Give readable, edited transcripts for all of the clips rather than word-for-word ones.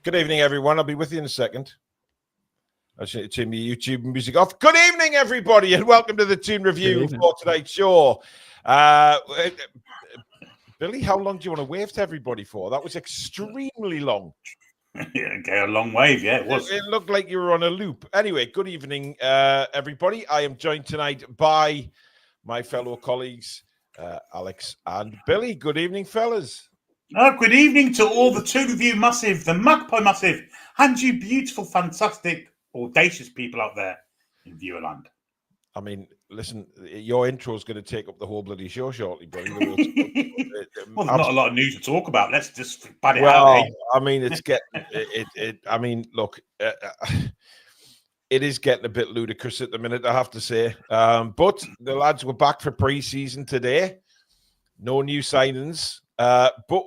Good evening, everyone. I'll be with you in a second. I should turn my YouTube music off. Good evening, everybody, and welcome to the Toon Review for tonight's show. Billy, how long do you want to wave to everybody for? That was extremely long. Yeah, a long wave, yeah, it was. It looked like you were on a loop. Anyway, good evening, everybody. I am joined tonight by my fellow colleagues, Alex and Billy. Good evening, fellas. Good evening to all the Toon Review Massive, the Magpie Massive, and you beautiful, fantastic, audacious people out there in Viewerland. I mean, listen, your intro is going to take up the whole bloody show shortly, Billy. Well, there's not a lot of news to talk about. Let's just bat it out. Eh? I mean, it's getting I mean, look, it is getting a bit ludicrous at the minute, I have to say. But the lads were back for pre-season today. No new signings, but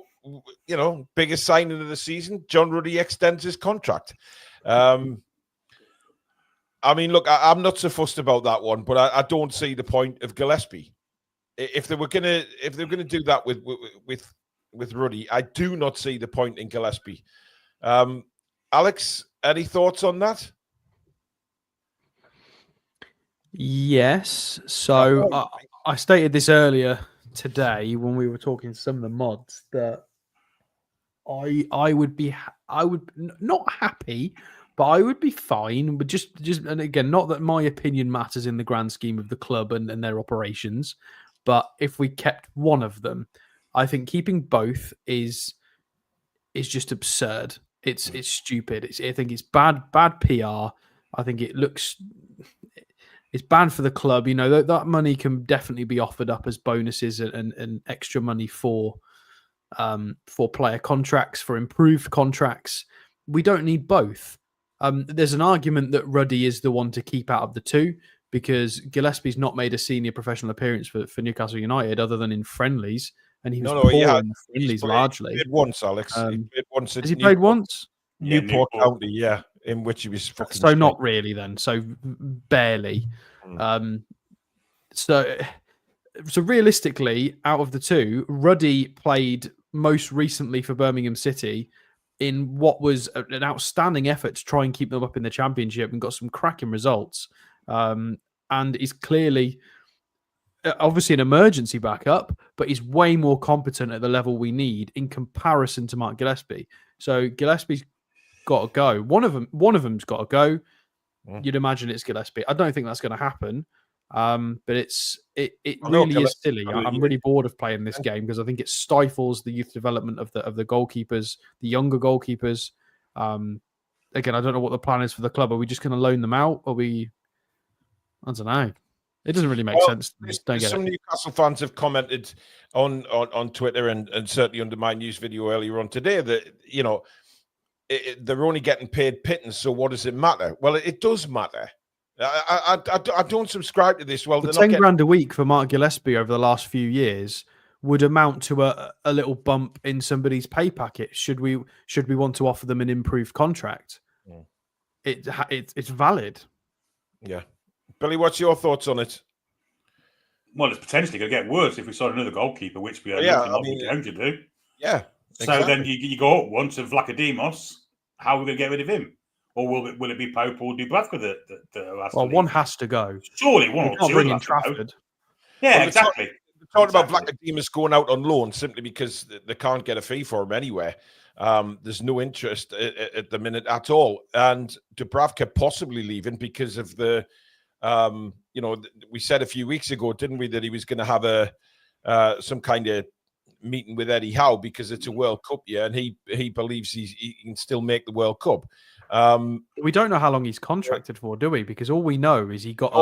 you know, biggest signing of the season, John Ruddy extends his contract. I mean, look, I'm not so fussed about that one, but I don't see the point of Gillespie. If they're gonna do that with Ruddy, I do not see the point in Gillespie. Alex, any thoughts on that? Yes. So I stated this earlier today when we were talking to some of the mods that I would not happy, but I would be fine. But just and again, not that my opinion matters in the grand scheme of the club and their operations, but if we kept one of them, I think keeping both is just absurd. It's stupid. I think it's bad PR. I think it's bad for the club. You know, that money can definitely be offered up as bonuses and extra money for player contracts, for improved contracts. We don't need both. There's an argument that Ruddy is the one to keep out of the two because Gillespie's not made a senior professional appearance for Newcastle United other than in friendlies, and he was poor in the friendlies largely. He played once, Alex. He played once. Has he played once? Newport County, yeah, in which he was fucking. So not really then. So barely. So realistically, out of the two, Ruddy played most recently for Birmingham City in what was an outstanding effort to try and keep them up in the Championship and got some cracking results. And is clearly, obviously, an emergency backup, but he's way more competent at the level we need in comparison to Mark Gillespie. So Gillespie's got to go. One of them's got to go. You'd imagine it's Gillespie. I don't think that's going to happen. But it really is silly. I'm really bored of playing this game because I think it stifles the youth development of the goalkeepers, the younger goalkeepers. Again, I don't know what the plan is for the club. Are we just going to loan them out? I don't know. It doesn't really make sense. Some Newcastle fans have commented on Twitter and certainly under my news video earlier on today that, you know, they're only getting paid pittance. So what does it matter? Well, it does matter. I don't subscribe to this. Well, the 10 grand a week for Mark Gillespie over the last few years would amount to a little bump in somebody's pay packet. Should we want to offer them an improved contract? It's valid. Yeah, Billy, what's your thoughts on it? Well, it's potentially going to get worse if we sign another goalkeeper, which we are going to do. Yeah. So then you go up one to Vlachodimos. How are we going to get rid of him? Or will it be Pope or Dubravka that well, one has to go. Surely one or two. Bring in Trafford. Yeah, exactly. We're talking about Vlachodimos going out on loan simply because they can't get a fee for him anywhere. There's no interest at the minute at all. And Dubravka possibly leaving because of the, you know, we said a few weeks ago, didn't we, that he was going to have some kind of meeting with Eddie Howe because it's a World Cup year and he believes he can still make the World Cup. We don't know how long he's contracted for, do we? Because all we know is he got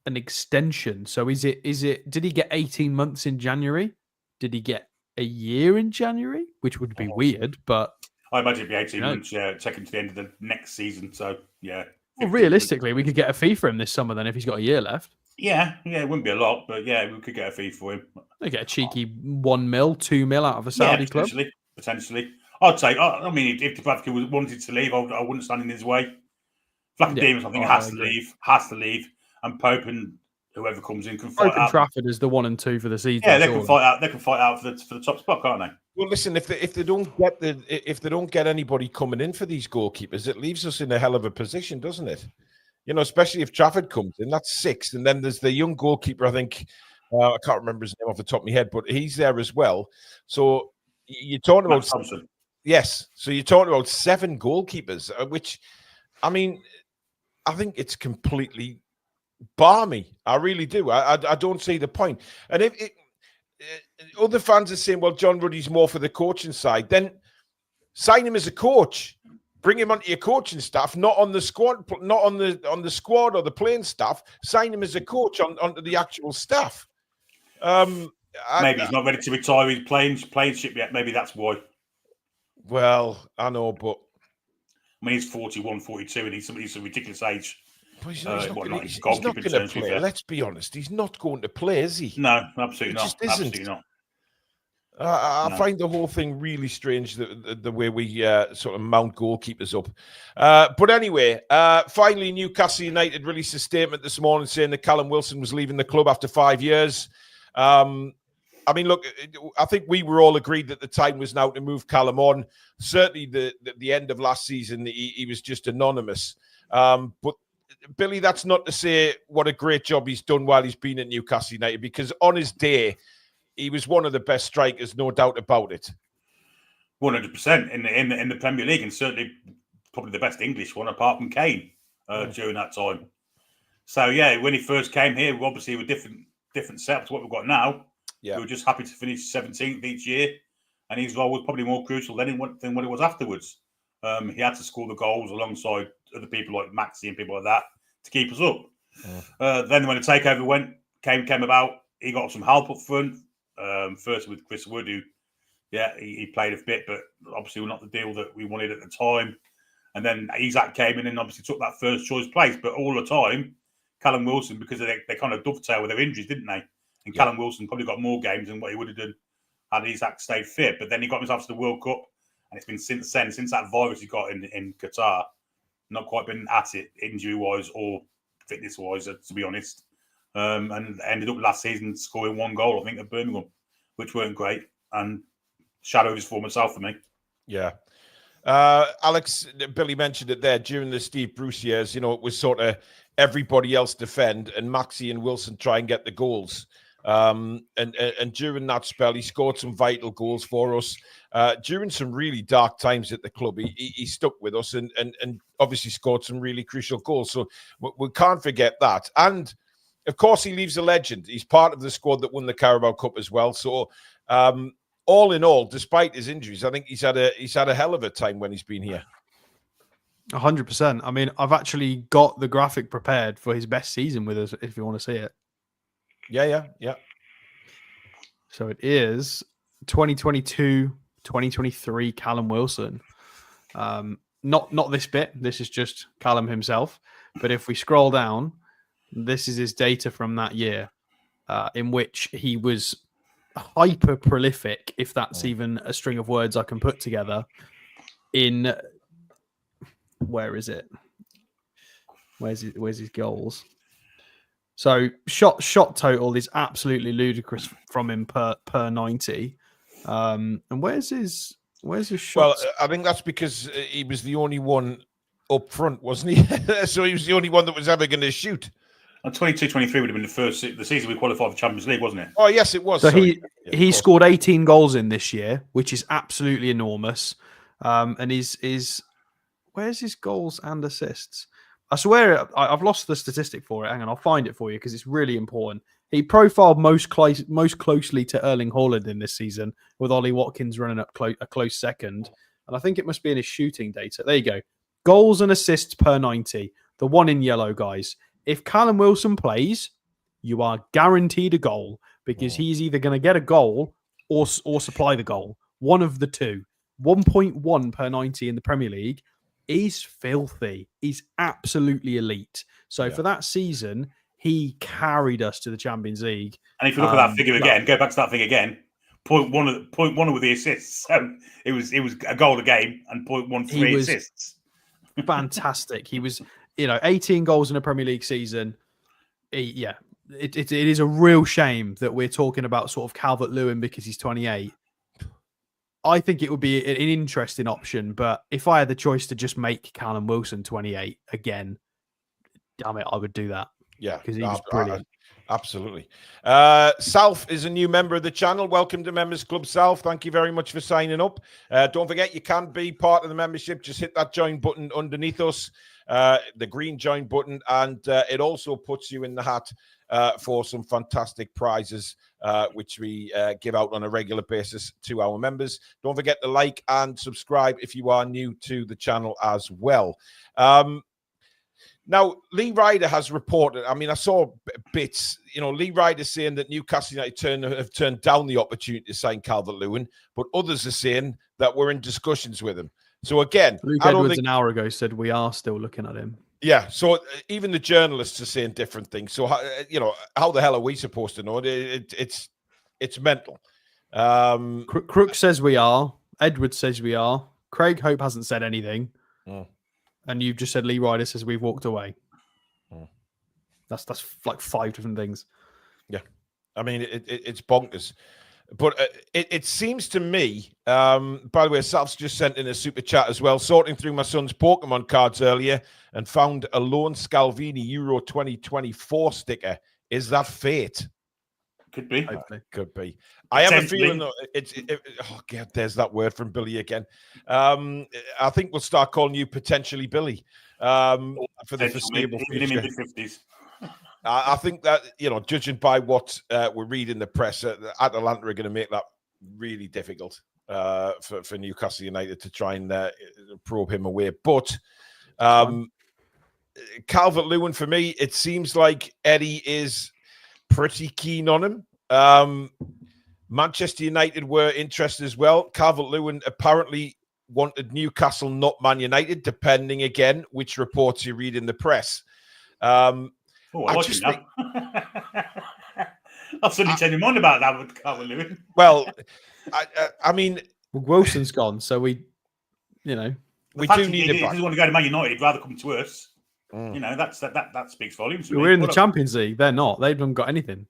an extension. So did he get 18 months in January? Did he get a year in January? Which would be weird, but I imagine it'd be 18 months, taken to the end of the next season. So yeah. Well, realistically, we could get a fee for him this summer then if he's got a year left. Yeah, it wouldn't be a lot, but yeah, we could get a fee for him. They get a cheeky 1 mil, 2 mil out of a Saudi club. Potentially. I'd say, I mean, if Dubravka wanted to leave, I wouldn't stand in his way. Vlachodimos, I think, has to leave, and Pope and whoever comes in can fight out. Trafford is the 1 and 2 for the season. Yeah, they can fight out. They can fight out for the top spot, can't they? Well, listen, if they don't get anybody coming in for these goalkeepers, it leaves us in a hell of a position, doesn't it? Especially if Trafford comes in, that's 6, and then there's the young goalkeeper. I think I can't remember his name off the top of my head, but he's there as well. So you're talking about Thompson. Yes, so you're talking about 7 goalkeepers, which, I mean, I think it's completely balmy. I really do. I don't see the point. And if other fans are saying, well, John Ruddy's more for the coaching side, then sign him as a coach. Bring him onto your coaching staff, not on the squad, not on the squad or the playing staff. Sign him as a coach onto the actual staff. Maybe he's not ready to retire his playing ship yet. Maybe that's why. Well, I know, but I mean, he's 41, 42, and he's a ridiculous age. He's not going to play. Let's be honest. He's not going to play, is he? No, absolutely not. Just isn't. Absolutely not. I find the whole thing really strange, the way we sort of mount goalkeepers up. But anyway, finally, Newcastle United released a statement this morning saying that Callum Wilson was leaving the club after 5 years. I mean, look, I think we were all agreed that the time was now to move Callum on. Certainly, the end of last season, he was just anonymous. But Billy, that's not to say what a great job he's done while he's been at Newcastle United, because on his day, he was one of the best strikers, no doubt about it. 100% in the Premier League, and certainly probably the best English one, apart from Kane, during that time. So yeah, when he first came here, we obviously were different setup to what we've got now. Yeah. We were just happy to finish 17th each year, and his role was probably more crucial than what it was afterwards. He had to score the goals alongside other people like Maxi and people like that to keep us up. Yeah. Then when the takeover came about, he got some help up front. First with Chris Wood, who, he played a bit, but obviously not the deal that we wanted at the time. And then Isaac came in and obviously took that first choice place. But all the time, Callum Wilson, because they kind of dovetail with their injuries, didn't they? And Callum Wilson probably got more games than what he would have done had Isaac stayed fit. But then he got himself to the World Cup, and it's been since that virus he got in Qatar, not quite been at it injury-wise or fitness-wise, to be honest. And ended up last season scoring 1 goal, I think, at Birmingham, which weren't great, and shadowed his former self for me. Yeah. Alex, Billy mentioned it there, during the Steve Bruce years, it was sort of everybody else defend and Maxi and Wilson try and get the goals. And during that spell, he scored some vital goals for us. During some really dark times at the club, he stuck with us and obviously scored some really crucial goals. So we can't forget that. And of course, he leaves a legend. He's part of the squad that won the Carabao Cup as well. So, all in all, despite his injuries, I think he's had a hell of a time when he's been here. 100%. I mean, I've actually got the graphic prepared for his best season with us, if you want to see it. Yeah. So it is 2022-2023 Callum Wilson. Not this bit. This is just Callum himself. But if we scroll down, this is his data from that year, in which he was hyper prolific, if that's even a string of words I can put together. In where is it? Where's his goals? So shot total is absolutely ludicrous from him per 90. And where's his shots? Well, I think that's because he was the only one up front, wasn't he? So he was the only one that was ever going to shoot. And 22-23 would have been the season we qualified for Champions League, wasn't it? Oh, yes, it was. So he scored 18 goals in this year, which is absolutely enormous. And where's his goals and assists? I swear I've lost the statistic for it. Hang on, I'll find it for you because it's really important. He profiled most closely to Erling Haaland in this season, with Ollie Watkins running up a close second. And I think it must be in his shooting data. There you go. Goals and assists per 90. The one in yellow, guys. If Callum Wilson plays, you are guaranteed a goal because he's either going to get a goal or supply the goal. One of the two. 1.1 per 90 in the Premier League is filthy. He's absolutely elite. So for that season, he carried us to the Champions League. And if you look at that figure again, go back to that thing again. 0.1 with the assists. It was a goal a game and 0.13 assists. Fantastic. He was, 18 goals in a Premier League season. It is a real shame that we're talking about sort of Calvert-Lewin because he's 28. I think it would be an interesting option, but if I had the choice to just make Callum Wilson 28 again, damn it, I would do that. Yeah, because he was brilliant. Absolutely. Salf is a new member of the channel. Welcome to Members Club, Salf. Thank you very much for signing up. Don't forget, you can be part of the membership. Just hit that join button underneath us, the green join button, and it also puts you in the hat for some fantastic prizes, which we give out on a regular basis to our members. Don't forget to like and subscribe if you are new to the channel as well. Now, Lee Ryder has reported, I mean, I saw bits, Lee Ryder saying that Newcastle United have turned down the opportunity to sign Calvert-Lewin, but others are saying that we're in discussions with him. So again, Luke Edwards an hour ago said we are still looking at him. Yeah, so even the journalists are saying different things. So, how the hell are we supposed to know? It's mental. Crook says we are. Edwards says we are. Craig Hope hasn't said anything. And you've just said Lee Ryder says we've walked away. That's like 5 different things. Yeah. I mean, it's bonkers. But it seems to me, by the way, Salf's just sent in a super chat as well, sorting through my son's Pokemon cards earlier and found a lone Scalvini Euro 2024 sticker. Is that fate? Could be. Could be. I have a feeling oh God, there's that word from Billy again. I think we'll start calling you potentially Billy for the foreseeable future. I think that, judging by what we read in the press, Atalanta are going to make that really difficult for Newcastle United to try and probe him away. But Calvert-Lewin, for me, it seems like Eddie is pretty keen on him. Manchester United were interested as well. Calvert-Lewin apparently wanted Newcastle, not Man United, depending again which reports you read in the press. I just think I've suddenly changed my mind about that with Calvert-Lewin. Well, I mean, Wilson's gone, so we do need him back. If he want to go to Man United, he'd rather come to us. That speaks volumes. We're in the Champions League. They're not. They haven't got anything.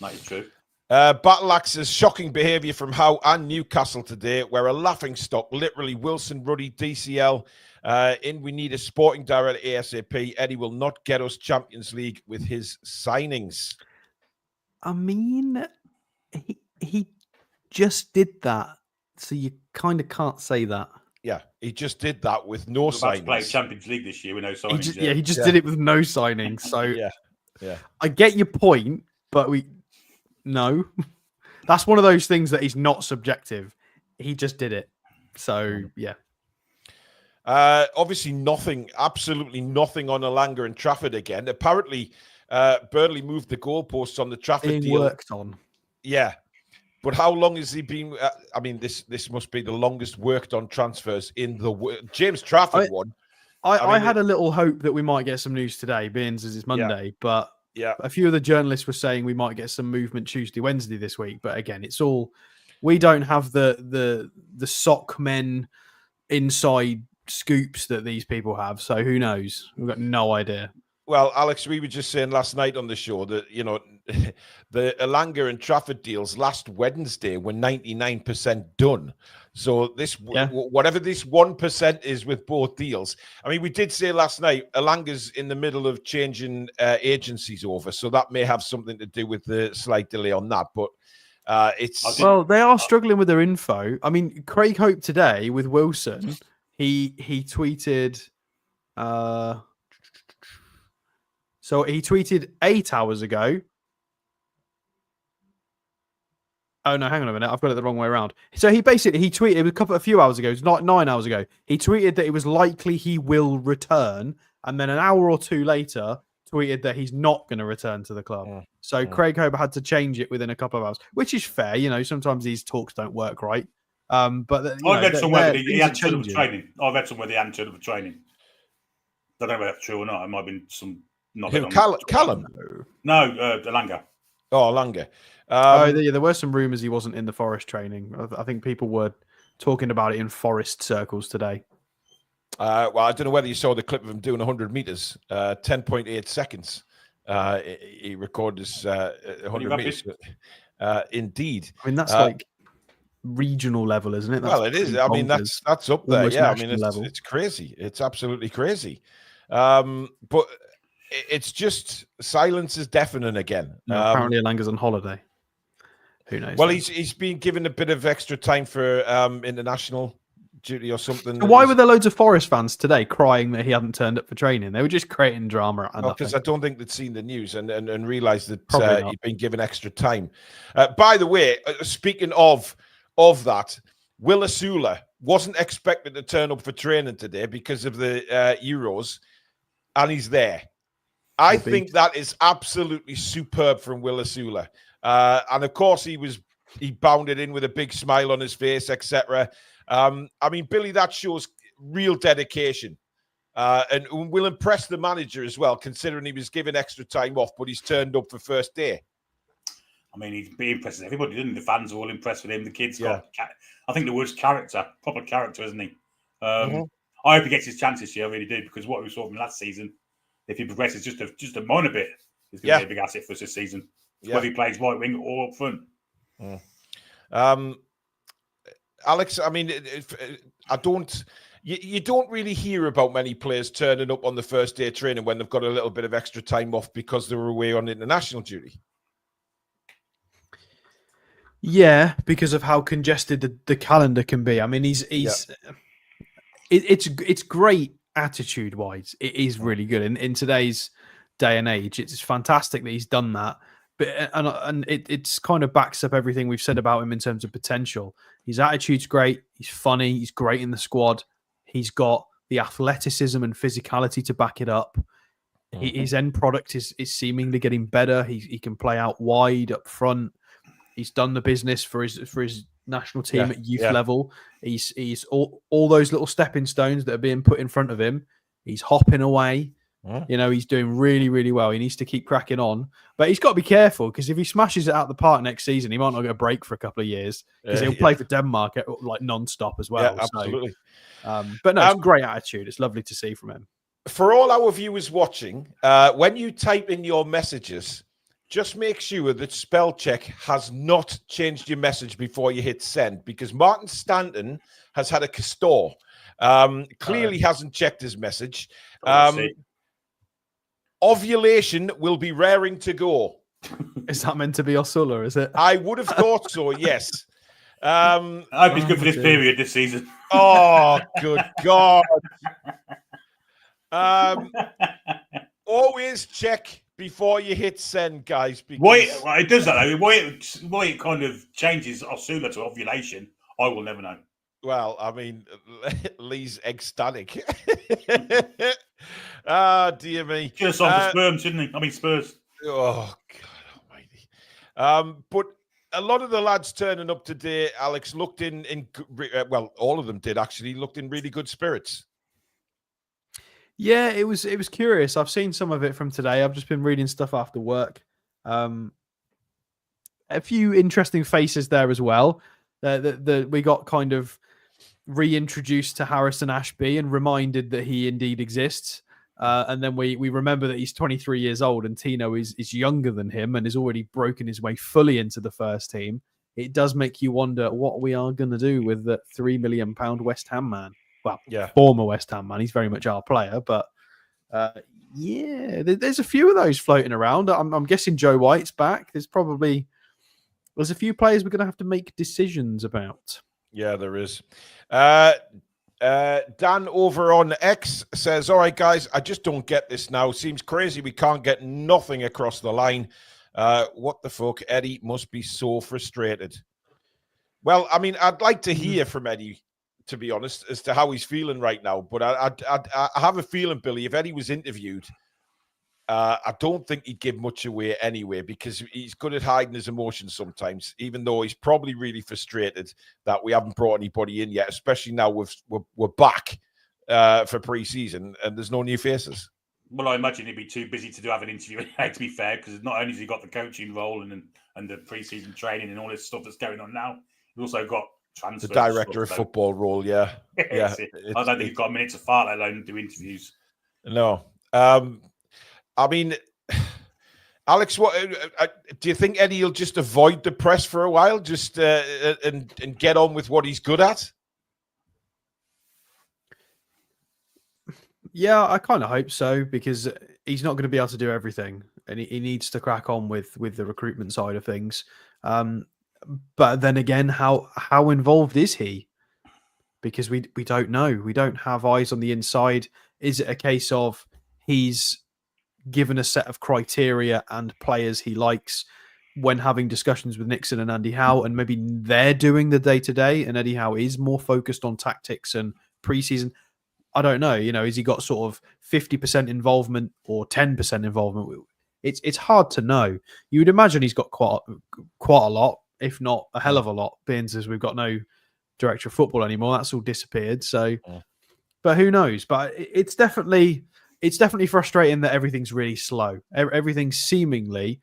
That is true. Battle Axe's shocking behaviour from Howe and Newcastle today. We're a laughing stock. Literally, Wilson, Ruddy, DCL. We need a sporting director ASAP. Eddie will not get us Champions League with his signings. I mean, he just did that. So you kind of can't say that. Yeah, he just did that with no signings. To play Champions League this year with no signings. He just did it with no signings. So yeah, I get your point, but no. That's one of those things that is not subjective. He just did it. So yeah. Obviously absolutely nothing on Elanga and Trafford again. Apparently, Burnley moved the goalposts on the Trafford deal. Worked on. Yeah. But how long has he been? I mean, this must be the longest worked on transfers in the James Trafford one. I had a little hope that we might get some news today, being as it's Monday. But a few of the journalists were saying we might get some movement Tuesday, Wednesday this week. But again, it's all we don't have the sock men inside scoops that these people have. So who knows? We've got no idea. Well, Alex, we were just saying last night on the show that, the Elanga and Trafford deals last Wednesday were 99% done. So whatever this 1% is with both deals. I mean, we did say last night, Elanga's in the middle of changing agencies over. So that may have something to do with the slight delay on that. But well, they are struggling with their info. I mean, Craig Hope today with Wilson, he tweeted... So he tweeted 8 hours ago. Oh no, hang on a minute. I've got it the wrong way around. So he tweeted a few hours ago, it's not 9 hours ago. He tweeted that it was likely he will return, and then an hour or two later tweeted that he's not going to return to the club. So Craig Hope had to change it within a couple of hours, which is fair. Sometimes these talks don't work right. But I read somewhere that he hadn't turned up for training. I read somewhere they hadn't turned up for training. I don't know whether that's true or not. It might have been some. Callum? No, Elanga. Oh, Elanga. There were some rumours he wasn't in the Forest training. I think people were talking about it in Forest circles today. Well, I don't know whether you saw the clip of him doing 100 metres, 10.8 seconds. He recorded his 100 metres. Indeed. I mean, that's regional level, isn't it? Well, it is. I mean, that's up there. Almost Yeah, I mean, national level. it's crazy. It's absolutely crazy. But it's just silence is deafening again. No, apparently, Elanga's on holiday. Who knows? Well, he's been given a bit of extra time for international duty or something. So why were there loads of Forest fans today crying that he hadn't turned up for training? They were just creating drama. Because I don't think they'd seen the news and realised that Probably he'd been given extra time. By the way, speaking of that, Will Asula wasn't expected to turn up for training today because of the Euros, and he's there. I think that is absolutely superb from Will Asula. And of course, he bounded in with a big smile on his face, etc. I mean, Billy, that shows real dedication. And will impress the manager as well, considering he was given extra time off, but he's turned up for first day. I mean, he'd be impressing everybody, didn't he? The fans are all impressed with him. The kid's got, I think the word's character, proper character, isn't he? I hope he gets his chance this year, I really do, because what we saw from last season, if he progresses just a minor bit, he's going to be a big asset for us this season. Whether he plays right wing or up front. Alex, I mean, you don't really hear about many players turning up on the first day of training when they've got a little bit of extra time off because they were away on international duty. Yeah, because of how congested the calendar can be. I mean, it's great attitude wise. It is really good in today's day and age. It's fantastic that he's done that. But and it's kind of backs up everything we've said about him in terms of potential. His attitude's great. He's funny. He's great in the squad. He's got the athleticism and physicality to back it up. His end product is seemingly getting better. He can play out wide, up front. He's done the business for his national team at youth level. He's all those little stepping stones that are being put in front of him. He's hopping away. You know, he's doing really, really well. He needs to keep cracking on. But he's got to be careful, because if he smashes it out the park next season, he might not get a break for a couple of years, because he'll play for Denmark like non-stop as well. Yeah, absolutely. But no, it's great attitude. It's lovely to see from him. For all our viewers watching, when you type in your messages, just make sure that spell check has not changed your message before you hit send, because Martin Stanton has had a castor. Clearly hasn't checked his message. Ovulation will be raring to go. Is that meant to be Osula, is it? I would have thought so, yes. I hope he's good for this period this season. Oh, good God. Always check before you hit send, guys. Because... Why it does that, though. Why it kind of changes Osula to ovulation, I will never know. Well, I mean, Lee's ecstatic. Ah, dear me. Should have signed for sperm, shouldn't he? I mean, Spurs. Oh, God almighty. But a lot of the lads turning up today, Alex, looked well, all of them did actually, looked in really good spirits. Yeah, it was curious. I've seen some of it from today. I've just been reading stuff after work. A few interesting faces there as well. We got kind of reintroduced to Harrison Ashby and reminded that he indeed exists. And then we remember that he's 23 years old and Tino is younger than him and has already broken his way fully into the first team. It does make you wonder what we are going to do with the £3 million West Ham man. Well, former West Ham man. He's very much our player, but there's a few of those floating around. I'm guessing Joe White's back. There's a few players we're going to have to make decisions about. Yeah, there is. Dan over on X says, all right, guys, I just don't get this now. Seems crazy we can't get nothing across the line. What the fuck? Eddie must be so frustrated. Well, I mean, I'd like to hear from Eddie, to be honest, as to how he's feeling right now. But I have a feeling, Billy, if Eddie was interviewed, I don't think he'd give much away anyway, because he's good at hiding his emotions sometimes, even though he's probably really frustrated that we haven't brought anybody in yet, especially now we're back for pre-season and there's no new faces. Well, I imagine he'd be too busy to have an interview, to be fair, because not only has he got the coaching role and the pre-season training and all this stuff that's going on now, he's also got transfers. The director of football role, yeah. I don't think he's got a minute to fart, let alone do interviews. No. I mean, Alex, what do you think Eddie will just avoid the press for a while, just and get on with what he's good at? Yeah, I kind of hope so, because he's not going to be able to do everything, and he needs to crack on with the recruitment side of things. But then again, how involved is he? Because we don't know. We don't have eyes on the inside. Is it a case of he's given a set of criteria and players he likes when having discussions with Nixon and Andy Howe, and maybe they're doing the day-to-day, and Eddie Howe is more focused on tactics and preseason? I don't know. Has he got sort of 50% involvement or 10% involvement? It's hard to know. You would imagine he's got quite a lot, if not a hell of a lot, being as we've got no director of football anymore. That's all disappeared. So, but who knows? But it's definitely frustrating that everything's really slow. Everything's seemingly.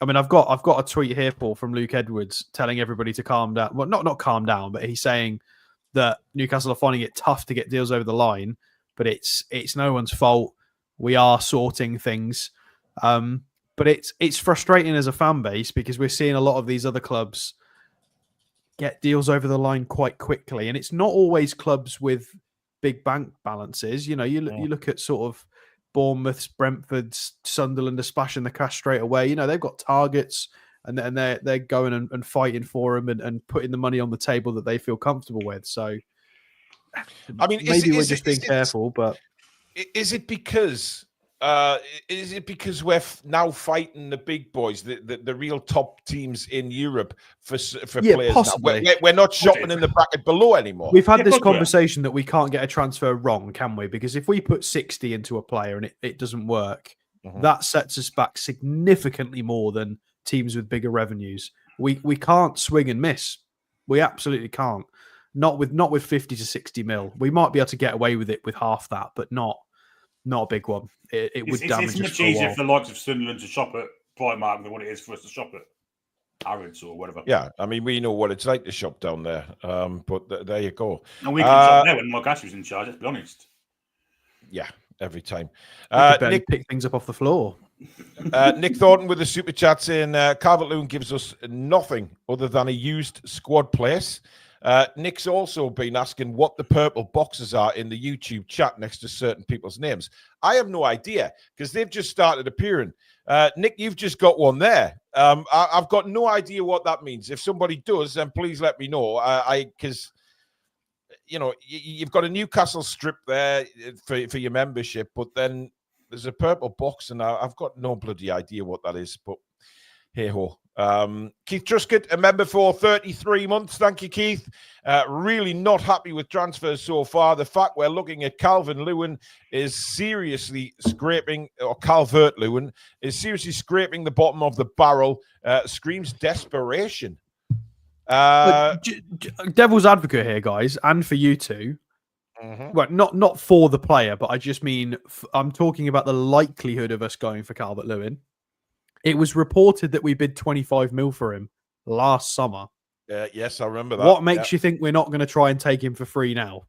I mean, I've got a tweet here, Paul, from Luke Edwards telling everybody to calm down. Well, not calm down, but he's saying that Newcastle are finding it tough to get deals over the line, but it's no one's fault. We are sorting things, but it's frustrating as a fan base, because we're seeing a lot of these other clubs get deals over the line quite quickly, and it's not always clubs with big bank balances. You look at sort of Bournemouth's, Brentford's, Sunderland are splashing the cash straight away. They've got targets, and they're going and fighting for them and putting the money on the table that they feel comfortable with. So, I mean, maybe we're just being careful. But is it because we're now fighting the big boys, the real top teams in Europe for players? Possibly. Now? We're not shopping in the bracket below anymore. We've had this conversation that we can't get a transfer wrong, can we? Because if we put 60 into a player and it doesn't work, that sets us back significantly more than teams with bigger revenues. We can't swing and miss. We absolutely can't. Not with 50 to 60 mil. We might be able to get away with it with half that, but not a big one. It would damage us. It's much easier for the likes of Sunderland to shop at Primark than what it is for us to shop at Harrods or whatever. Yeah, I mean, we know what it's like to shop down there. But there you go. And we can shop there when Mark was in charge, let's be honest. Yeah, every time. Nick pick things up off the floor. Nick Thornton with the super chat saying Calvert-Lewin gives us nothing other than a used squad place. Nick's also been asking what the purple boxes are in the YouTube chat next to certain people's names. I have no idea, because they've just started appearing. Nick, you've just got one there. I've got no idea what that means. If somebody does, then please let me know. Because you've got a Newcastle strip there for your membership, but then there's a purple box, and I've got no bloody idea what that is. But hey ho. Keith Truscott, a member for 33 months. Thank you, Keith. Really not happy with transfers so far. The fact we're looking at Calvert-Lewin is seriously scraping the bottom of the barrel. Screams desperation. Devil's advocate here, guys, and for you two. Well, not for the player, but I just mean I'm talking about the likelihood of us going for Calvert-Lewin. It was reported that we bid 25 mil for him last summer. Yes, I remember that. What makes you think we're not going to try and take him for free now?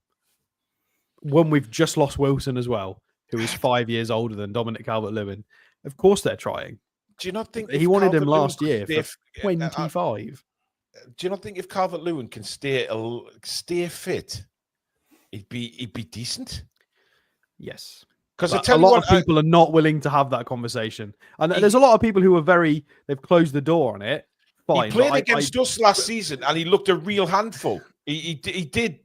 When we've just lost Wilson as well, who is 5 years older than Dominic Calvert-Lewin. Of course they're trying. Do you not think he wanted him last year for 25? Do you not think if Calvert-Lewin can stay fit, he'd be decent? Yes. Because a lot of people are not willing to have that conversation. And there's a lot of people who are they've closed the door on it. Fine, he played against us last season and he looked a real handful. He did.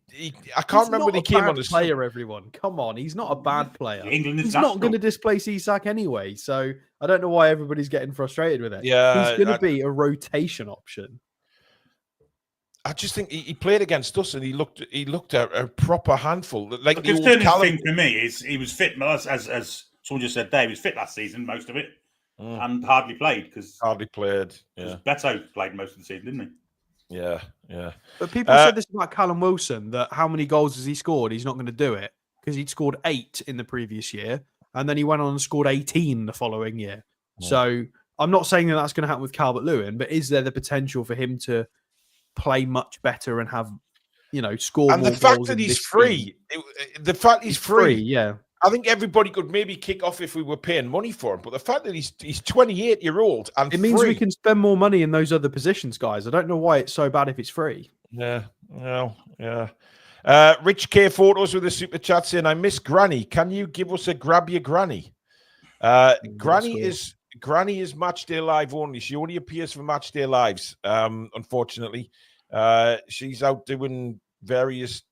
I can't remember when he came on the player, everyone. Come on, he's not a bad player. He's not going to displace Isak anyway. So I don't know why everybody's getting frustrated with it. Yeah, he's going to be a rotation option. I just think he played against us and he looked a proper handful. Like the thing for me is he was fit, as someone just said. Dave was fit last season, most of it, and hardly played because Yeah, Beto played most of the season, didn't he? Yeah. But people said this about Callum Wilson, that how many goals has he scored? He's not going to do it because he'd scored 8 in the previous year, and then he went on and scored 18 the following year. Yeah. So I'm not saying that that's going to happen with Calvert-Lewin, but is there the potential for him to play much better and have, score and more the fact goals that he's free, the fact he's free, yeah, I think everybody could maybe kick off if we were paying money for him. But the fact that he's 28-year-old and it means free, we can spend more money in those other positions, guys. I don't know why it's so bad if it's free. Yeah, well, yeah. Rich K Photos with a super chat saying, "I miss Granny. Can you give us a grab your Granny?" Granny is Match Day Live only. She only appears for Match Day Lives. Unfortunately, she's out doing various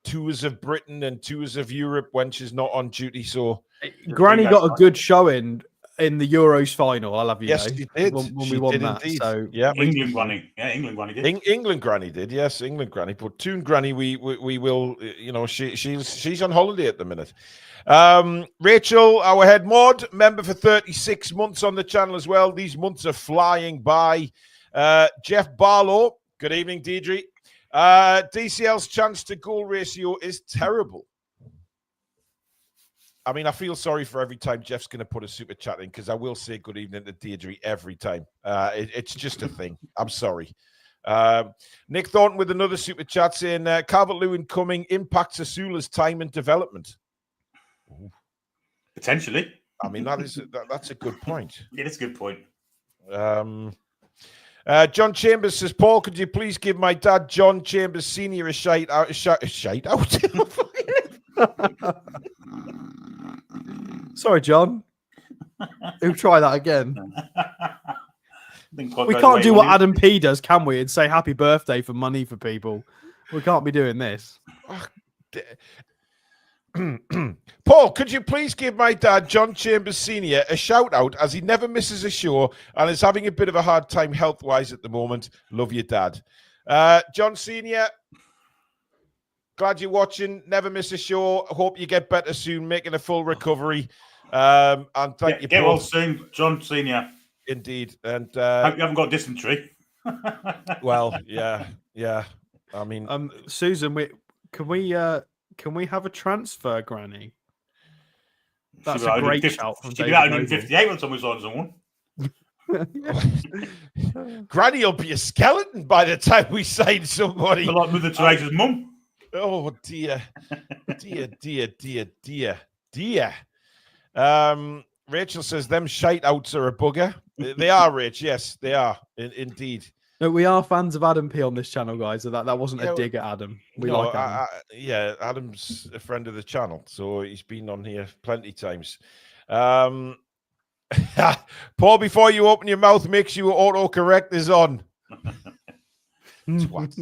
tours of Britain and tours of Europe when she's not on duty. So Granny got a good showing in the Euros final. I'll have you yes, know. she did. When she we won did that. indeed. So yeah, England Granny. Yeah, England Granny did. England Granny did. Yes, England Granny. But Toon Granny, we will. You know, she's on holiday at the minute. Rachel, our head mod, member for 36 months on the channel as well. These months are flying by. Jeff Barlow, good evening, Deidre. DCL's chance to goal ratio is terrible. I mean, I feel sorry for every time Jeff's going to put a super chat in because I will say good evening to Deirdre every time. It's just a thing. I'm sorry. Nick Thornton with another super chat saying Calvert-Lewin coming impacts Asula's time and development. Potentially. I mean, that's a good point. Yeah, that's a good point. John Chambers says, Paul, could you please give my dad, John Chambers Sr., a shout out? Sorry, John. We'll try that again. We Quite can't do what Adam P does, can we? And say happy birthday for money for people. We can't be doing this. Paul, could you please give my dad, John Chambers Sr., a shout out as he never misses a show and is having a bit of a hard time health-wise at the moment. Love you, Dad. John Sr., glad you're watching. Never miss a show. Hope you get better soon, making a full recovery. And thank you, Get Paul. well soon, John Senior. Indeed. And hope you haven't got dysentery. well, yeah. I mean, Susan, can we have a transfer, Granny? That's a great shout from David. 158 when someone signs someone. Granny will be a skeleton by the time we sign somebody. Like Mother Teresa's mum. Oh dear. Dear. Rachel says them shite outs are a bugger. They are, Rach. Yes, they are. Indeed. No, we are fans of Adam P on this channel, guys. So that wasn't a dig at Adam. We like Adam. Adam's a friend of the channel, so he's been on here plenty times. Paul, before you open your mouth, make sure autocorrect is on. What?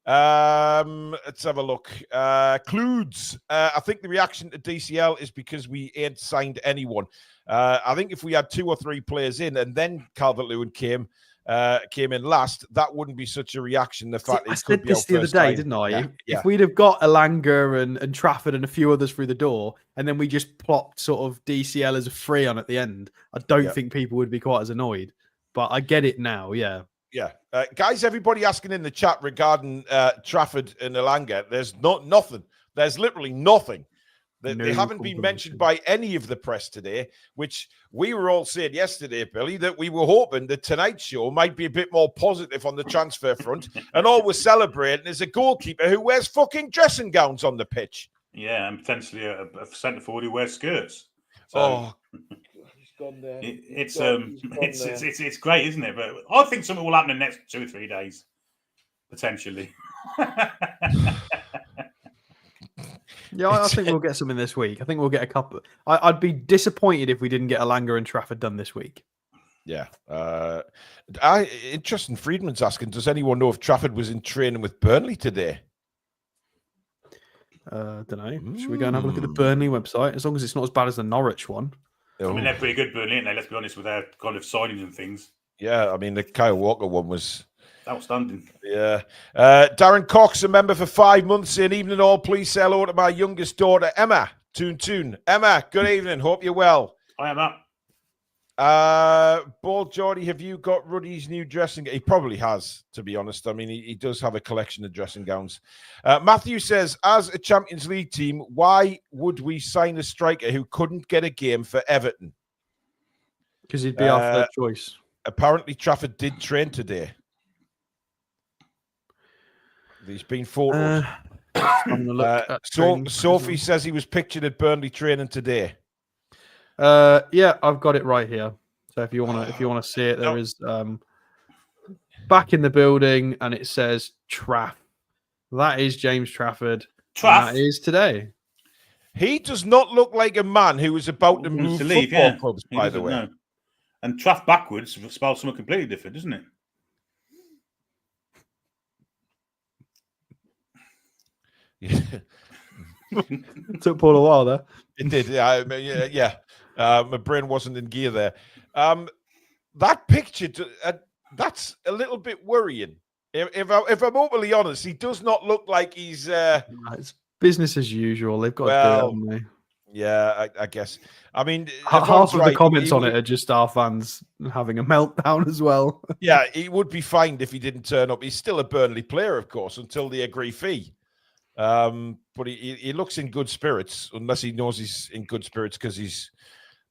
Let's have a look. Cludes. I think the reaction to DCL is because we ain't signed anyone. I think if we had 2 or 3 players in and then Calvert-Lewin came in last, that wouldn't be such a reaction. The fact I said this the other day, didn't I? Yeah. If we'd have got Elanga and Trafford and a few others through the door, and then we just plopped sort of DCL as a free on at the end, I don't think people would be quite as annoyed. But I get it now, yeah. Yeah. Guys, everybody asking in the chat regarding Trafford and Elanga, there's nothing. There's literally nothing. They haven't been mentioned by any of the press today, which we were all saying yesterday, Billy, that we were hoping the Tonight Show might be a bit more positive on the transfer front. And all we're celebrating is a goalkeeper who wears fucking dressing gowns on the pitch. Yeah, and potentially a centre forward who wears skirts. So, he's gone there. It's great, isn't it? But I think something will happen in the next 2 or 3 days, potentially. Yeah, I think we'll get something this week. I think we'll get a couple. I'd be disappointed if we didn't get Elanga and Trafford done this week. Yeah. Justin Friedman's asking, does anyone know if Trafford was in training with Burnley today? Don't know. Should we go and have a look at the Burnley website? As long as it's not as bad as the Norwich one. I mean, they're pretty good, Burnley, aren't they? Let's be honest with their kind of signings and things. Yeah, I mean, the Kyle Walker one was outstanding. Yeah. Darren Cox, a member for 5 months, saying, evening all, please say hello to my youngest daughter, Emma. Toon. Emma, good evening. Hope you're well. Hi, Emma. Bald Geordie, have you got Ruddy's new dressing gown? He probably has, to be honest. I mean, he does have a collection of dressing gowns. Matthew says, as a Champions League team, why would we sign a striker who couldn't get a game for Everton? Because he'd be our third choice. Apparently, Trafford did train today. He's been photos. Having a look at training Sophie photos. says he was pictured at Burnley training today. Yeah, I've got it right here. So if you wanna see it, there is back in the building, and it says Traff. That is James Trafford. Traff. And that is today. He does not look like a man who is about to move football clubs, by the way. No. And Traff backwards spells something completely different, doesn't it? It took Paul a while there. It did, yeah. My brain wasn't in gear there. That picture, that's a little bit worrying. If I'm openly honest, he does not look like he's. It's business as usual. They've got to do it, haven't they? Yeah, I guess. I mean, half of the comments on it are just our fans having a meltdown as well. Yeah, he would be fined if he didn't turn up. He's still a Burnley player, of course, until they agree fee. But he looks in good spirits, unless he knows he's in good spirits because he's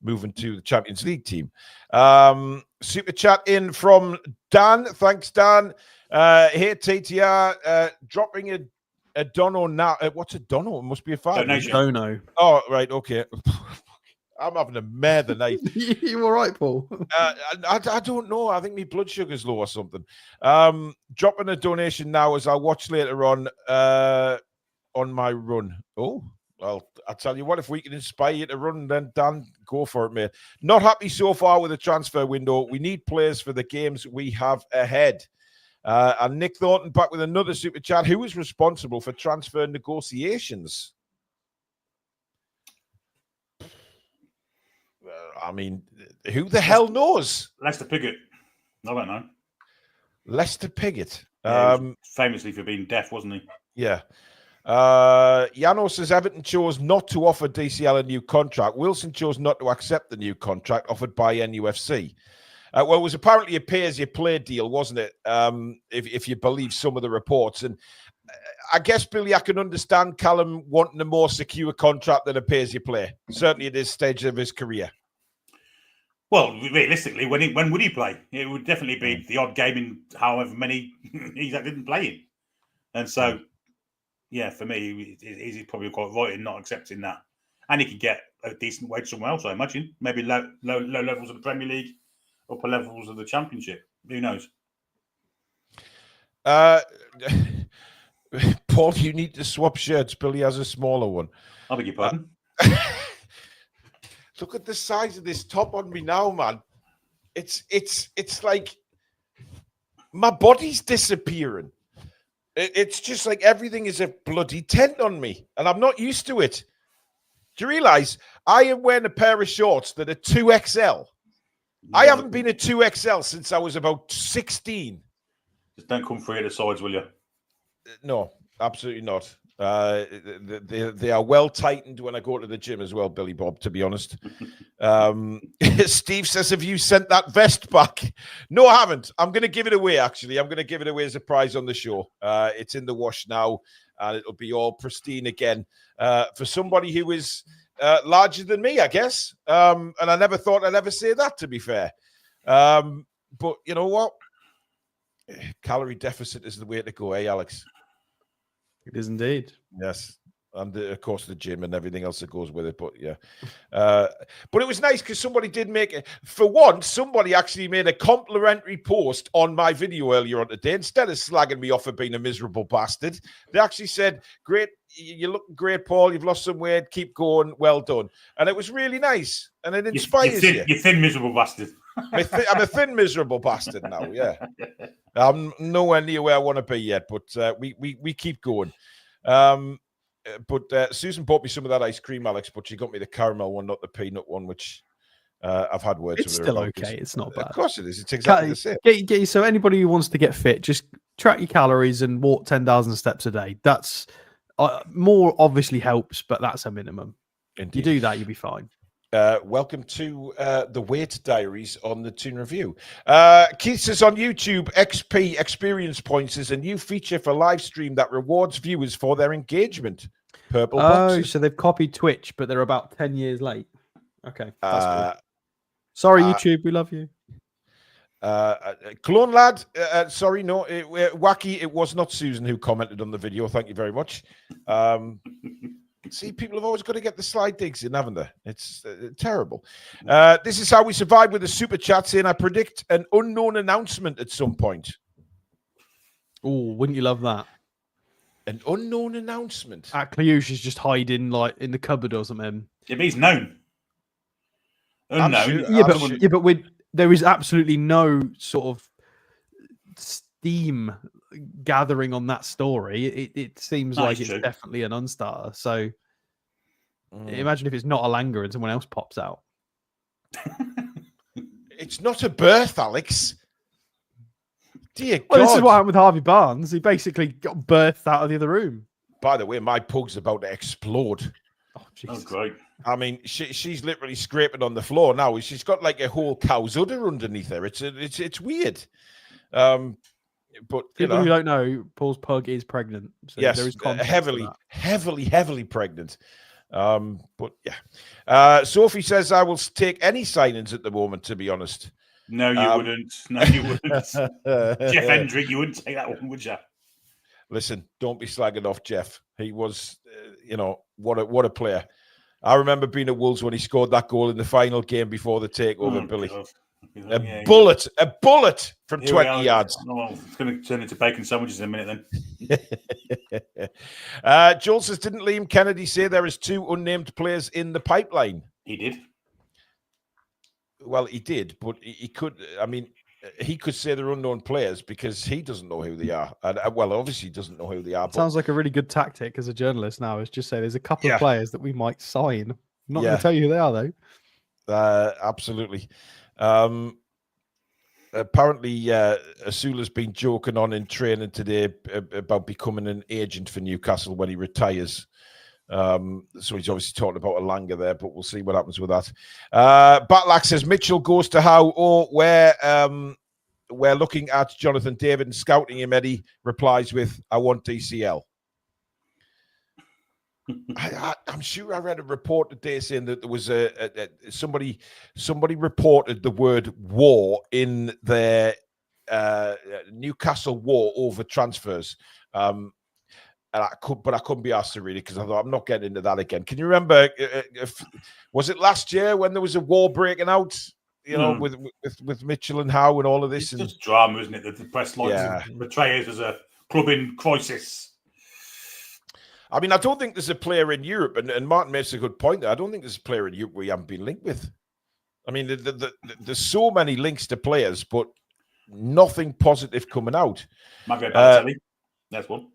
moving to the Champions League team. Super chat in from Dan. Thanks, Dan. Here, TTR, dropping a dono now. What's a dono? It must be a fan. Dono. Oh, right. Okay. I'm having a mare the night. You all right, Paul? I don't know. I think my blood sugar's low or something. Dropping a donation now as I'll watch later on my run. Oh, well, I'll tell you what, if we can inspire you to run, then Dan, go for it, mate. Not happy so far with the transfer window. We need players for the games we have ahead. And Nick Thornton back with another super chat. Who is responsible for transfer negotiations? I mean, who the hell knows? Lester Piggott. I don't know. Lester Piggott. Yeah, famously for being deaf, wasn't he? Yeah. Yano says Everton chose not to offer DCL a new contract. Wilson chose not to accept the new contract offered by NUFC. Well, it was apparently a pay-as-you-play deal, wasn't it? If you believe some of the reports. And I guess, Billy, I can understand Callum wanting a more secure contract than a pay-as-you-play, certainly at this stage of his career. Well, realistically, when would he play? It would definitely be the odd game in however many he didn't play in. And so, yeah, for me, he's probably quite right in not accepting that. And he could get a decent wage somewhere else, I imagine. Maybe low levels of the Premier League, upper levels of the Championship. Who knows? Paul, you need to swap shirts. Billy has a smaller one. I beg your pardon. Look at the size of this top on me now, man. It's like my body's disappearing. It's just like everything is a bloody tent on me, and I'm not used to it. Do you realize I am wearing a pair of shorts that are 2XL? I haven't been a 2XL since I was about 16. Just don't come free at the sides, will you? No, absolutely not. They are well tightened when I go to the gym as well, Billy Bob, to be honest. Steve says, have you sent that vest back? No, I haven't. I'm going to give it away, actually. I'm going to give it away as a prize on the show. It's in the wash now, and it'll be all pristine again for somebody who is larger than me, I guess. And I never thought I'd ever say that, to be fair. But you know what? Calorie deficit is the way to go, Alex? It is indeed. Yes. And of course, the gym and everything else that goes with it. But yeah. But it was nice because somebody did make it. For once, somebody actually made a complimentary post on my video earlier on today. Instead of slagging me off for being a miserable bastard, they actually said, great, you're looking great, Paul. You've lost some weight. Keep going. Well done. And it was really nice. And it inspires you. You're thin, miserable bastard. I'm a thin, miserable bastard now, yeah. I'm nowhere near where I want to be yet, but we keep going. But Susan bought me some of that ice cream, Alex, but she got me the caramel one, not the peanut one, which I've had words with her still about. Okay. It's not bad. Of course it is. It's exactly the same. So anybody who wants to get fit, just track your calories and walk 10,000 steps a day. That's more obviously helps, but that's a minimum. Indeed. You do that, you'll be fine. Welcome to the Weight Diaries on the Toon Review. Keith says on YouTube, XP Experience Points is a new feature for live stream that rewards viewers for their engagement. Purple boxes. So they've copied Twitch, but they're about 10 years late. Okay. That's good. Sorry, YouTube, we love you. Clone Lad, sorry, no, Wacky, it was not Susan who commented on the video. Thank you very much. See, people have always got to get the slide digs in, haven't they? It's terrible. This is how we survive with a super chat saying, I predict an unknown announcement at some point. Oh, wouldn't you love that? An unknown announcement. Kliush is just hiding like in the cupboard or something. Yeah, but he's known. Unknown. Sure, but there is absolutely no sort of steam gathering on that story. It seems like it's definitely an unstarter. So imagine if it's not a Langer and someone else pops out. It's not a birth, Alex. Dear well, God. This is what happened with Harvey Barnes. He basically got birthed out of the other room. By the way, my pug's about to explode. Oh, Jesus. Oh, great. I mean, she's literally scraping on the floor now. She's got like a whole cow's udder underneath her. It's weird. But people who don't know, Paul's pug is pregnant. So yes, there is heavily pregnant. But yeah. Sophie says I will take any signings at the moment, to be honest. No, you wouldn't. No, you wouldn't. Jeff Hendrick, you wouldn't take that one, would you? Listen, don't be slagging off Jeff. He was, what a player. I remember being at Wolves when he scored that goal in the final game before the takeover, Billy. God. A bullet from 20 yards. Oh, well, it's going to turn into bacon sandwiches in a minute then. Joel says, didn't Liam Kennedy say there is 2 unnamed players in the pipeline? He did. Well, he did, but he could. I mean, he could say they're unknown players because he doesn't know who they are. And well, obviously, he doesn't know who they are. Sounds like a really good tactic as a journalist now. Is just say there's a couple of players that we might sign. I'm not going to tell you who they are, though. Absolutely. Apparently, Asula's been joking on in training today about becoming an agent for Newcastle when he retires. So he's obviously talking about a Langer there, but we'll see what happens with that. Batlak says Mitchell goes to Howe. Oh, we're looking at Jonathan David and scouting him. Eddie replies with, I want DCL. I'm sure I read a report today saying that there was somebody reported the word war in their Newcastle war over transfers. And I couldn't be asked to read it because I thought I'm not getting into that again. Can you remember? Was it last year when there was a war breaking out? With Mitchell and Howe and all of this. It's just drama, isn't it? The press lines portray it as a club in crisis. I mean, I don't think there's a player in Europe, and Martin makes a good point there. I don't think there's a player in Europe we haven't been linked with. I mean, there's so many links to players, but nothing positive coming out. Mario Balotelli, that's one.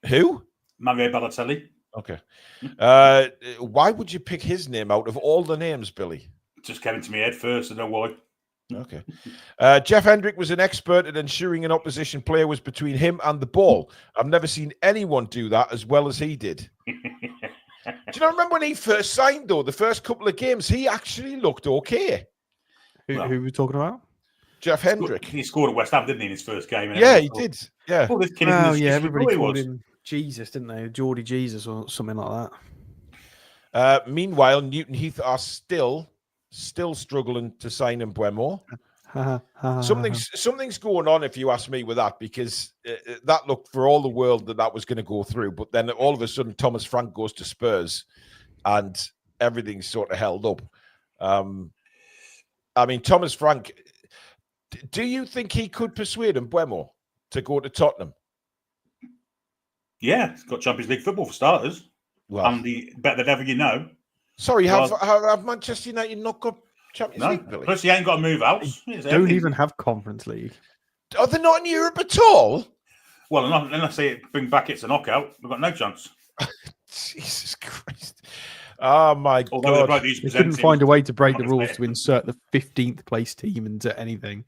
Who? Mario Balotelli. Okay. Why would you pick his name out of all the names, Billy? Just came into my head first. I don't know why. Okay. Jeff Hendrick was an expert at ensuring an opposition player was between him and the ball. I've never seen anyone do that as well as he did. Do you not remember when he first signed, though? The first couple of games, he actually looked okay. Who are we talking about? Jeff Hendrick. He scored at West Ham, didn't he, in his first game? Yeah, he did. Yeah. Oh, everybody called him Jesus, didn't they? Geordie Jesus or something like that. Meanwhile, Newton Heath are still struggling to sign Mbeumo. Something's going on, if you ask me, with that, because that looked for all the world that was going to go through. But then all of a sudden, Thomas Frank goes to Spurs and everything's sort of held up. I mean, Thomas Frank, do you think he could persuade Mbeumo to go to Tottenham? Yeah, he's got Champions League football for starters. Well, and the better than ever, you know. Sorry, have Manchester United not got Champions League, Billy? Plus, he ain't got to move out. Don't even have Conference League. Are they not in Europe at all? Well, unless they bring back it's a knockout, we've got no chance. Jesus Christ. Oh, my God. They couldn't find a way to break the rules to insert the 15th place team into anything.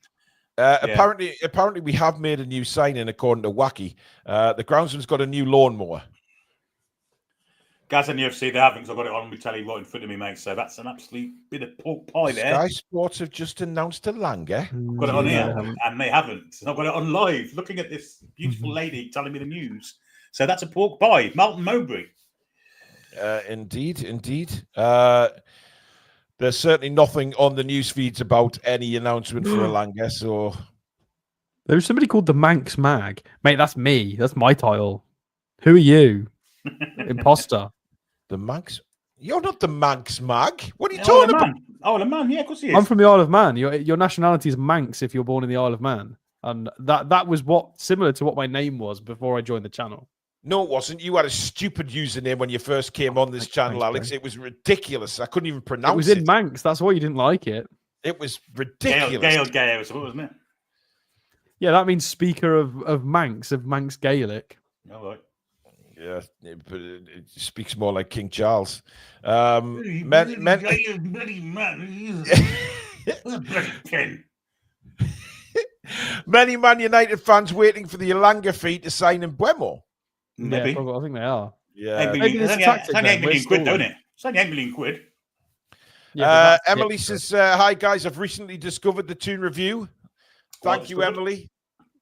Apparently, we have made a new signing, according to Wacky. The groundsman's got a new lawnmower. Guys in the UFC, they haven't, because I've got it on my telly right in front of me, mate. So that's an absolute bit of pork pie there. Sky Sports have just announced a Langer. I've got it on here, and they haven't. I've got it on live, looking at this beautiful lady telling me the news. So that's a pork pie. Martin Mowbray. Indeed. There's certainly nothing on the news feeds about any announcement for Elanga. So There's somebody called the Manx Mag. Mate, that's me. That's my title. Who are you? Imposter. the Manx. You're not the Manx Mag. What are you Oh, talking the about? man. Oh, the man. Yeah, of course he is. I'm from the Isle of Man. Your nationality is Manx if you're born in the Isle of Man. And that was similar to what my name was before I joined the channel. No, it wasn't. You had a stupid username when you first came on this channel, Thanks, Alex. bro. It was ridiculous. I couldn't even pronounce It was in Manx. That's why you didn't like it. It was ridiculous. Gale, wasn't it? Yeah, that means speaker of Manx Gaelic. All right. Yeah, but it speaks more like King Charles. Bloody man. Many Man United fans waiting for the Elanga fee to sign in Buemo. Maybe. Yeah, probably, I think they are. Yeah. Maybe there's a tactic It's only then. 8 We're million quid, still- don't it? It's only 8 million quid. Yeah, but that's Emily it. says, hi, guys. I've recently discovered the Toon review. Thank Well you, discovered. Emily.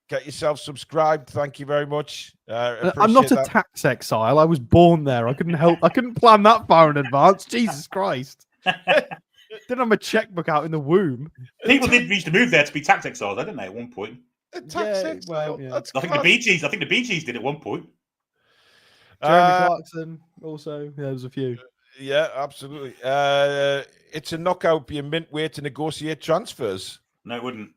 Get yourself subscribed. Thank you very much. I'm not a Appreciate that. tax exile. I was born there. I couldn't help. I couldn't plan that far in advance. Jesus Christ. Didn't have my checkbook out in the womb. People did used to move there to be tax exiles, didn't they, at one point? A tax Yeah, exile. well, yeah. That's I think the class. Bee Gees. I think the Bee Gees did at one point. Jeremy Clarkson also. Yeah, there's a few. Yeah, absolutely. It's a knockout being mint way to negotiate transfers. No, it wouldn't.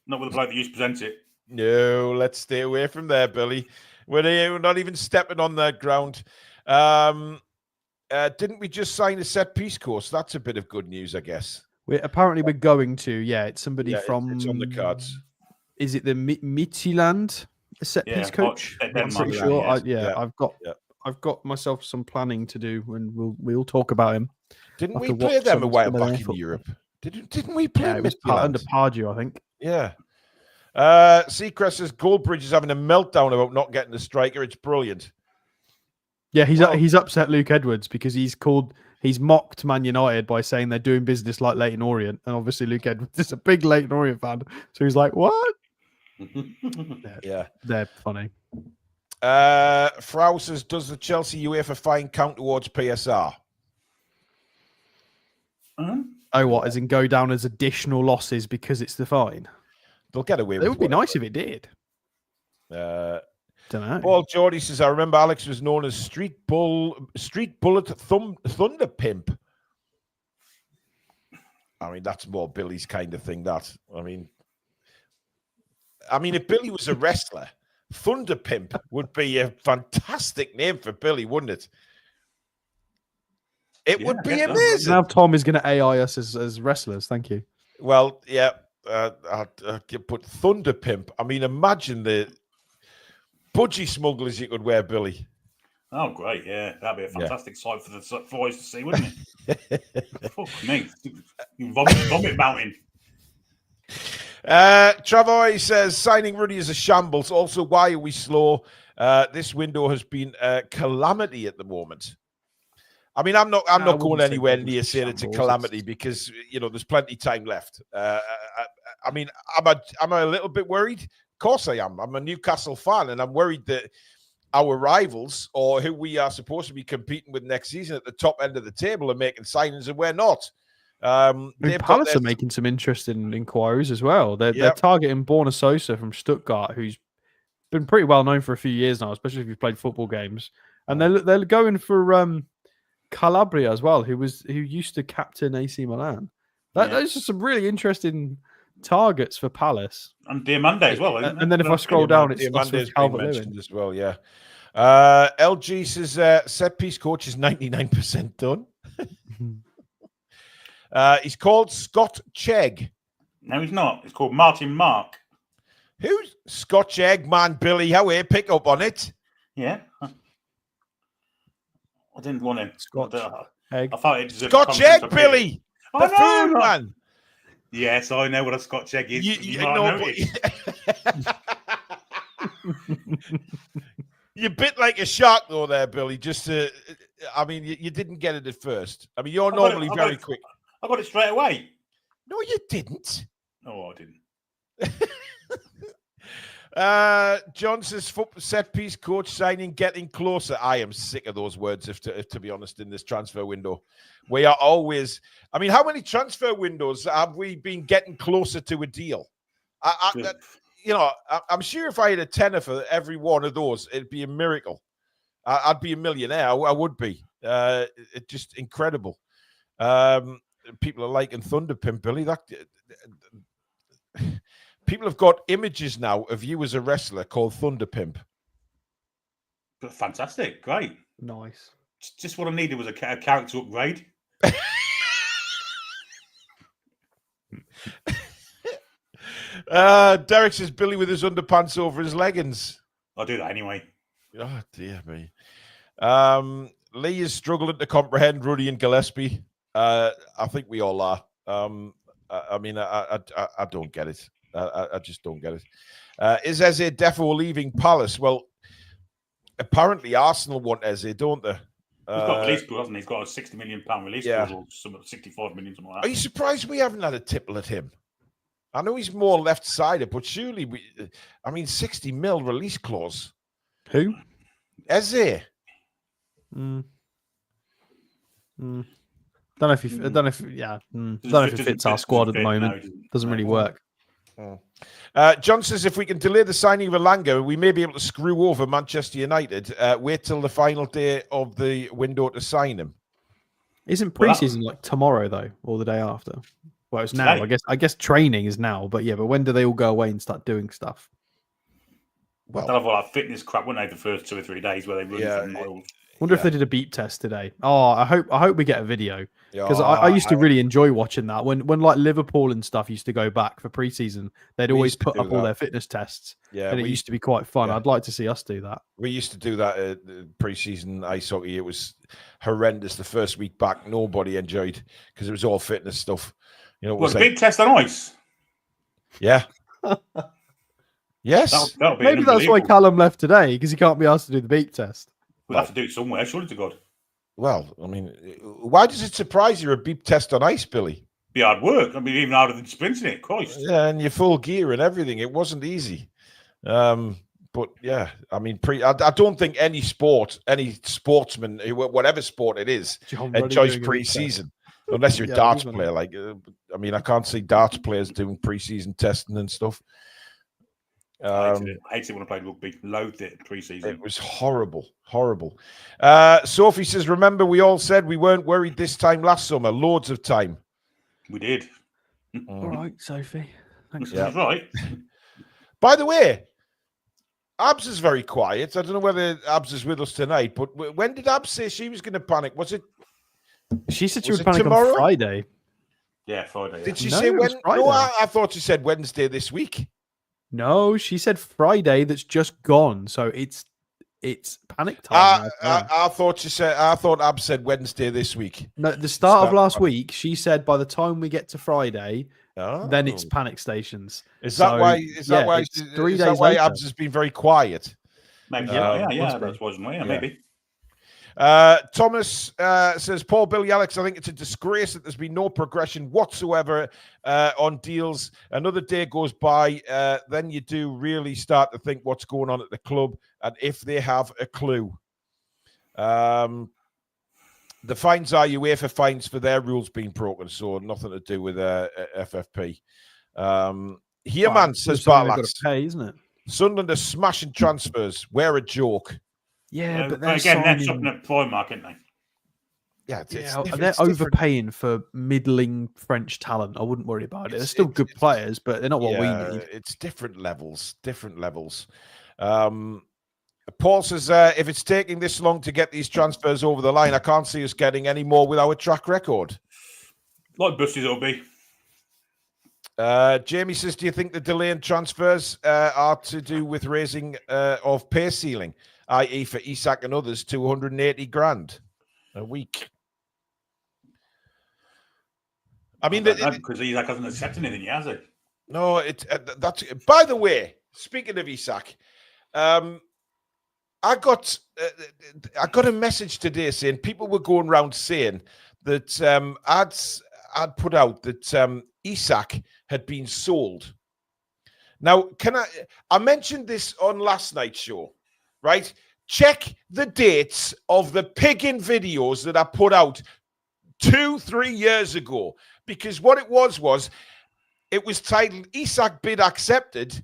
Not with the bloke that used to present it. No, let's stay away from there, Billy. We're not even stepping on that ground. Didn't we just sign a set piece course? That's a bit of good news, I guess. Apparently we're going to. Yeah, it's somebody Yeah, from. it's on the cards. Is it the Midtjylland set piece coach? I'm Denmark, pretty sure. yes. Yeah, I've got myself some planning to do, and we'll talk about him. Didn't I'll we have to play watch them a some while of their back in football. Europe? Didn't we play Yeah, it was Midtjylland? under Pardew, I think. Yeah. Seacrest says Goldbridge is having a meltdown about not getting the striker. It's brilliant. Yeah, Well- he's upset Luke Edwards because he's mocked Man United by saying they're doing business like Leyton Orient, and obviously Luke Edwards is a big Leyton Orient fan, so he's like, "What?" Yeah. They're funny. Frau says, does the Chelsea UEFA fine count towards PSR? Oh, what? As in go down as additional losses because it's the fine? They'll get away with It would be whatever. nice if it did. Uh, Don't know. Paul Geordie says, I remember Alex was known as Street Bullet Thunder Pimp. I mean, that's more Billy's kind of thing, that. I mean, if Billy was a wrestler, Thunder Pimp would be a fantastic name for Billy, wouldn't it? It would be amazing. Now Tom is going to AI us as wrestlers. Thank you. Well, yeah, I put Thunder Pimp. I mean, imagine the budgie smugglers you could wear, Billy. Oh, great! Yeah, that'd be a fantastic sight for the boys to see, wouldn't it? Fuck me, vomit mountain. Travoy says signing Rudy is a shambles. Also, why are we slow? This window has been a calamity at the moment. I mean, I'm not going anywhere near saying it's a calamity because there's plenty of time left. I mean, am I a little bit worried? Of course I am. I'm a Newcastle fan, and I'm worried that our rivals, or who we are supposed to be competing with next season at the top end of the table, are making signings and we're not. Palace are making some interesting inquiries as well. They're targeting Borna Sosa from Stuttgart, who's been pretty well known for a few years now, especially if you've played football games. And they're going for Calabria as well, who used to captain AC Milan. Those are some really interesting targets for Palace. And Diamande as well. And then if I scroll down, it's Diamande's been mentioned as well. Yeah. LG says set piece coach is 99% done. He's called Scott Chegg. No, he's not. It's called Martin Mark. Who's Scott Chegg, man? Billy, how we pick up on it? Yeah. I didn't want him. Scott I thought it deserved Scott Chegg, a Billy. The food man. Yes, I know what a Scotch egg is. You're a bit like a shark, though, there, Billy. You didn't get it at first. I mean, you're normally very quick. I got it straight away. No, you didn't. Oh, I didn't. John says, set piece coach signing getting closer. I am sick of those words, if to be honest, in this transfer window. We are always, I mean, how many transfer windows have we been getting closer to a deal? I'm sure if I had a tenner for every one of those, it'd be a miracle. I'd be a millionaire. I would be. It's just incredible. People are liking Thunder Pimp, Billy. People have got images now of you as a wrestler called Thunder Pimp. Fantastic. Great. Nice. Just what I needed was a character upgrade. Derek says Billy with his underpants over his leggings. I'll do that anyway. Oh, dear me. Lee is struggling to comprehend Ruddy and Gillespie. I think we all are. I mean, I don't get it. I just don't get it. Is Eze defo leaving Palace? Well, apparently Arsenal want Eze, don't they? He's got a release clause, hasn't he? He's got a £60 million release clause, or some 65 million, something like that. Are you surprised we haven't had a tipple at him? I know he's more left-sided, but surely 60 mil release clause. Who? Eze. Don't know if he. I don't know if. Yeah. Don't know if it fits our squad at the moment. Doesn't really work. John says if we can delay the signing of Elanga, we may be able to screw over Manchester United. Wait till the final day of the window to sign him. Isn't preseason like tomorrow though, or the day after? Well, it's now. I guess training is now, but when do they all go away and start doing stuff? Well, they'll have all that fitness crap, wouldn't they? The first 2 or 3 days where they run miles. Wonder if they did a beep test today. Oh, I hope we get a video, because I used to really enjoy watching that when like Liverpool and stuff used to go back for preseason. They'd always put up all their fitness tests. Yeah, and it used to be quite fun. Yeah. I'd like to see us do that. We used to do that at preseason ice hockey. It was horrendous the first week back. Nobody enjoyed because it was all fitness stuff. You know, it was a big test on ice. Yeah. Yes. That'll be Maybe that's why Callum left today, because he can't be asked to do the beep test. We'll have to do it somewhere, surely to God. Well, I mean, why does it surprise you a beep test on ice, Billy? Be hard work. I mean, even harder than sprinting it, Christ. Yeah, and your full gear and everything. It wasn't easy. But yeah, I mean, I don't think any sportsman, whatever sport it is, enjoys preseason. Unless you're a darts player. I mean, I can't see darts players doing preseason testing and stuff. I hated it when I played rugby. Loathed it pre-season. It was horrible. Sophie says, remember we all said we weren't worried this time last summer. Loads of time. We did. All right, Sophie. Thanks. Yeah. That's right. By the way, Abs is very quiet. I don't know whether Abs is with us tonight, but when did Abs say she was going to panic? Was it? She said she would panic on Friday. Yeah, Friday. Did she say when? No, I thought she said Wednesday this week. No, she said Friday that's just gone. So it's panic time. I thought she said. I thought Ab said Wednesday this week. No, the start of last week, she said by the time we get to Friday, then it's panic stations. Is that why? Is that why? Is that why Abs has been very quiet? Maybe. Yeah. That wasn't way. Maybe. Thomas says, Paul, Billy, Alex, I think it's a disgrace that there's been no progression whatsoever on deals. Another day goes by, then you do really start to think what's going on at the club and if they have a clue. The fines are UEFA fines for their rules being broken, so nothing to do with FFP. Here, man, says Barlax. Pay, isn't it? Sunderland are smashing transfers. We're a joke. Yeah, but they're shopping at Primark, aren't they? Yeah, they're overpaying for middling French talent. I wouldn't worry about it. They're still good players, but they're not what we need. It's different levels. Paul says, if it's taking this long to get these transfers over the line, I can't see us getting any more with our track record. Like Busty's it'll be. Jamie says, do you think the delay in transfers are to do with raising of pay ceiling, i.e. for Isak and others, 280 grand a week? I mean, because Isak hasn't accepted anything, has he? No, that's. By the way, speaking of Isak, I got a message today saying people were going around saying that I'd put out that Isak had been sold. Now, I mentioned this on last night's show, right? Check the dates of the pigging videos that I put out 2-3 years ago, because what it was it was titled Isak bid accepted.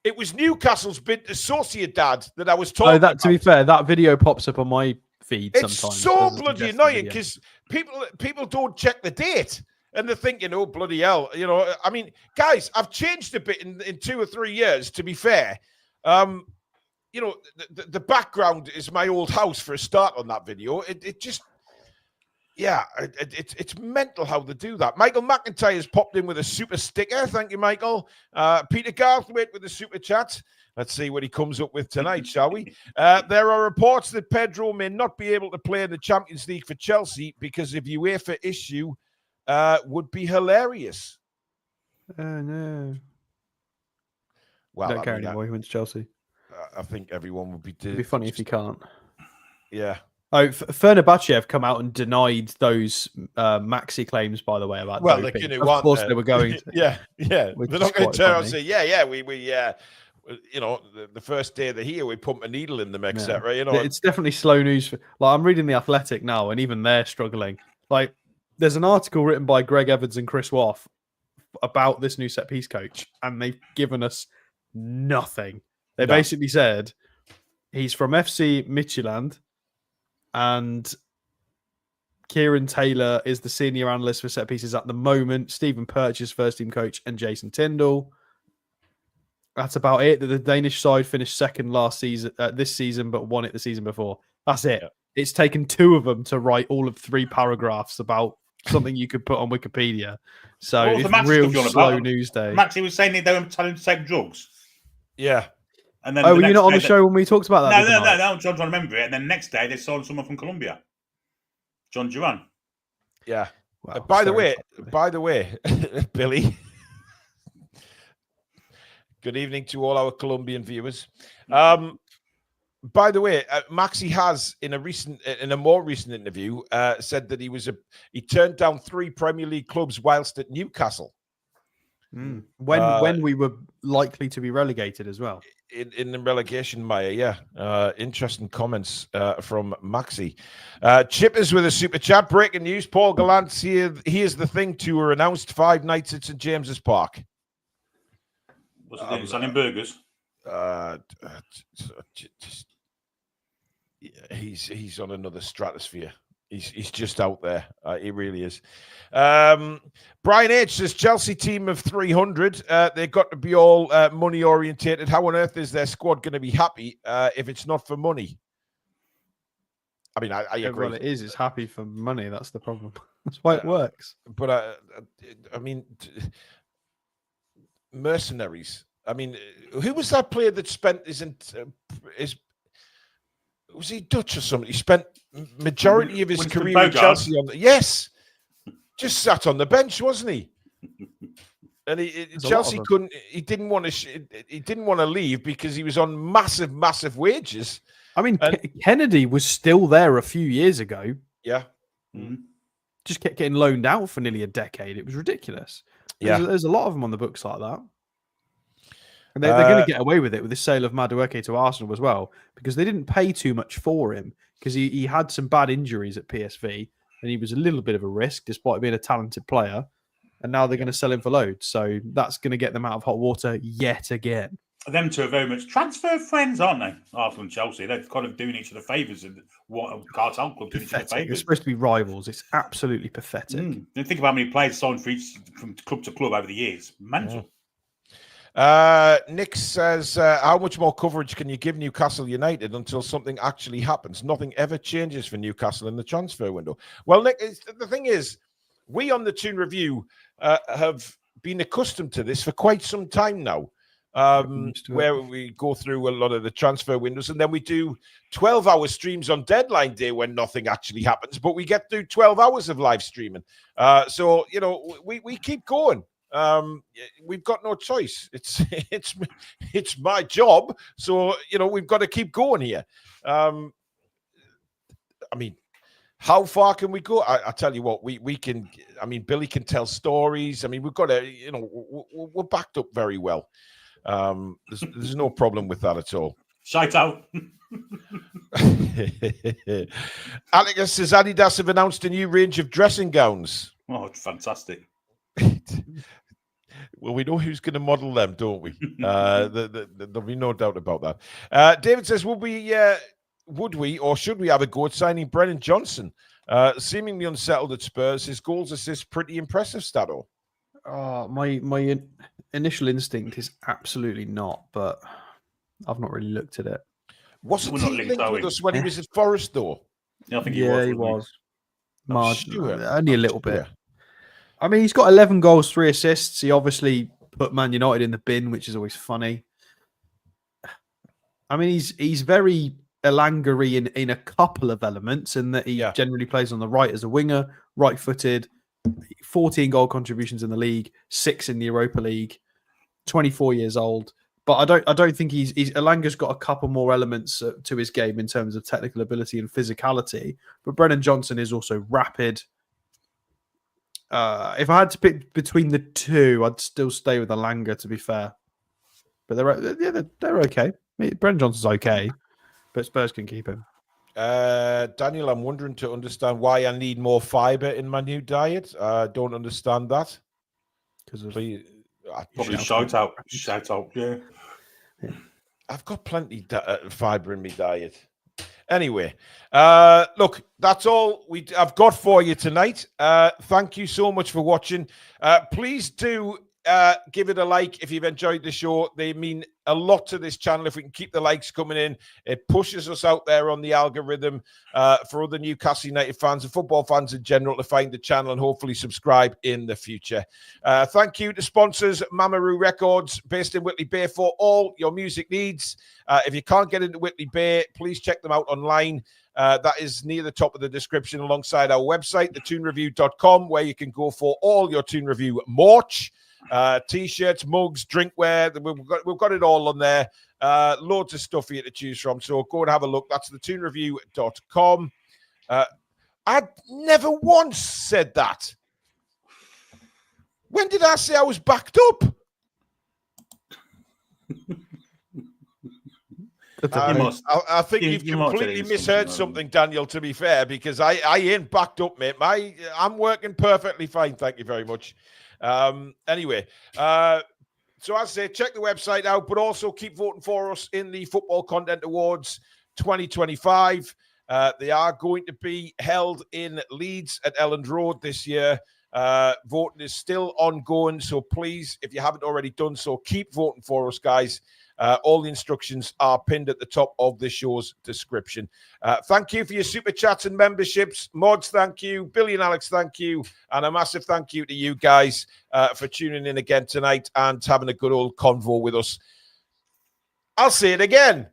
It was Newcastle's bid to Sociedad that I was talking about. To be fair, that video pops up on my feed it's sometimes. It's so bloody annoying because people don't check the date and they're thinking, oh, bloody hell. You know, I mean, guys, I've changed a bit in 2 or 3 years, to be fair. You know, the background is my old house for a start on that video. It just... Yeah, it's mental how they do that. Michael McIntyre has popped in with a super sticker. Thank you, Michael. Peter Garthwaite with the super chat. Let's see what he comes up with tonight, shall we? There are reports that Pedro may not be able to play in the Champions League for Chelsea because of UEFA issue. Would be hilarious. Oh, no. Well, Don't care anymore. He went to Chelsea. I think everyone would be... It'd be funny if he can't. Yeah. Oh, Fenerbahce have come out and denied those Maxi claims, by the way, about doping. Of course they were going to. Yeah. They're not going to turn around and say, we you know, the first day they're here, we pump a needle in them, etc. You know, it's definitely slow news. I'm reading The Athletic now, and even they're struggling. Like, there's an article written by Greg Evans and Chris Waff about this new set piece coach, and they've given us nothing. They basically said he's from FC Midtjylland, and Kieran Taylor is the senior analyst for set pieces at the moment. Stephen Perch is first team coach, and Jason Tyndall. That's about it. The Danish side finished second last season, this season, but won it the season before. That's it. Yeah. It's taken 2 of them to write all of 3 paragraphs about something you could put on Wikipedia. So it's real slow news day. Maxi was saying they were telling him to take drugs. Yeah. And then were you not on the show when we talked about that? No. I'm trying to remember it. And then the next day they signed someone from Colombia, John Duran. Yeah. Wow, by the way, Billy. Good evening to all our Colombian viewers. By the way, Maxi has in a more recent interview said that he turned down 3 Premier League clubs whilst at Newcastle. When we were likely to be relegated as well. In the relegation, Maya, yeah. Interesting comments from Maxi. Chippers with a super chat. Breaking news. Paul Gallant, here's the thing tour announced 5 nights at St. James's Park. What's he doing? Selling burgers? He's on another stratosphere. He's just out there. He really is. Brian H says Chelsea team of 300. They've got to be all money orientated. How on earth is their squad going to be happy if it's not for money? I mean, I agree. Well, it is. It's happy for money. That's the problem. That's why it works. But I mean, mercenaries. I mean, who was that player that spent his was he Dutch or something? He spent majority of his career at Chelsea yes, just sat on the bench, wasn't he? And Chelsea couldn't. He didn't want to leave because he was on massive wages. I mean, Kennedy was still there a few years ago. Yeah, just kept getting loaned out for nearly a decade. It was ridiculous. Yeah, there's a lot of them on the books like that. And they're going to get away with it with the sale of Madueke to Arsenal as well, because they didn't pay too much for him because he had some bad injuries at PSV and he was a little bit of a risk despite being a talented player. And now they're going to sell him for loads. So that's going to get them out of hot water yet again. Them two are very much transfer friends, aren't they? Arsenal and Chelsea. They're kind of doing each other favours. And what a cartel club doing each other favours. They're supposed to be rivals. It's absolutely pathetic. And think about how many players signed from club to club over the years. Mental. Nick says, how much more coverage can you give Newcastle United until something actually happens? Nothing ever changes for Newcastle in the transfer window. Well, Nick, the thing is, we on the Toon Review have been accustomed to this for quite some time now, where we go through a lot of the transfer windows and then we do 12-hour streams on deadline day when nothing actually happens, but we get through 12 hours of live streaming. So, you know, we keep going. We've got no choice. It's my job. So, you know, we've got to keep going here. I mean, how far can we go? I tell you what, we can. I mean, Billy can tell stories. I mean, we've got to, you know, we're backed up very well. There's no problem with that at all. Shout out. Alex says Adidas have announced a new range of dressing gowns. Oh, it's fantastic. Well, we know who's going to model them, don't we? There'll be no doubt about that. David says, would we or should we have a go at signing Brennan Johnson? Seemingly unsettled at Spurs, his goals assist pretty impressive, Stato. My initial instinct is absolutely not, but I've not really looked at it. Wasn't he linked with us when he was at Forest, though? Yeah, I think he was. Sure. Only a little bit. I mean, he's got 11 goals, 3 assists. He obviously put Man United in the bin, which is always funny. I mean, he's very Elanga-y in a couple of elements, in that he generally plays on the right as a winger, right-footed, 14 goal contributions in the league, 6 in the Europa League, 24 years old. But I don't think he's Elanga's got a couple more elements to his game in terms of technical ability and physicality. But Brennan Johnson is also rapid. If I had to pick between the two, I'd still stay with Elanga, to be fair. But they're okay. Brennan Johnson's okay, but Spurs can keep him. Daniel, I'm wondering to understand why I need more fibre in my new diet. I don't understand that. Because of probably shout out, yeah. I've got plenty fibre in my diet. Anyway, look, that's all I've got for you tonight. Thank you so much for watching. Please do give it a like if you've enjoyed the show. They mean a lot to this channel. If we can keep the likes coming in, it pushes us out there on the algorithm for other Newcastle United fans and football fans in general to find the channel and hopefully subscribe in the future. Thank you to sponsors Mamaroo Records, based in Whitley Bay, for all your music needs. If you can't get into Whitley Bay, please check them out online. That is near the top of the description alongside our website, thetoonreview.com, where you can go for all your Toon Review merch. T-shirts, mugs, drinkware. We've got it all on there. Loads of stuff for you to choose from. So go and have a look. That's thetoonreview.com. I never once said that. When did I say I was backed up? I think you've completely misheard something, Daniel, to be fair, because I ain't backed up, mate. I'm working perfectly fine. Thank you very much. Anyway, so as I say, check the website out, but also keep voting for us in the Football Content Awards 2025. They are going to be held in Leeds at Elland Road this year. Voting is still ongoing, so please, if you haven't already done so, keep voting for us, guys. All the instructions are pinned at the top of the show's description. Thank you for your super chats and memberships. Mods, thank you. Billy and Alex, thank you. And a massive thank you to you guys for tuning in again tonight and having a good old convo with us. I'll say it again.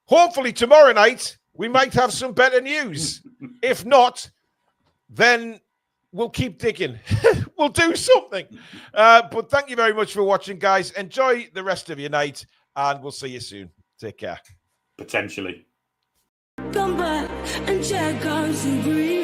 Hopefully tomorrow night we might have some better news. If not, then we'll keep digging. We'll do something. But thank you very much for watching, guys. Enjoy the rest of your night. And we'll see you soon. Take care. Potentially. Come back and check out some green.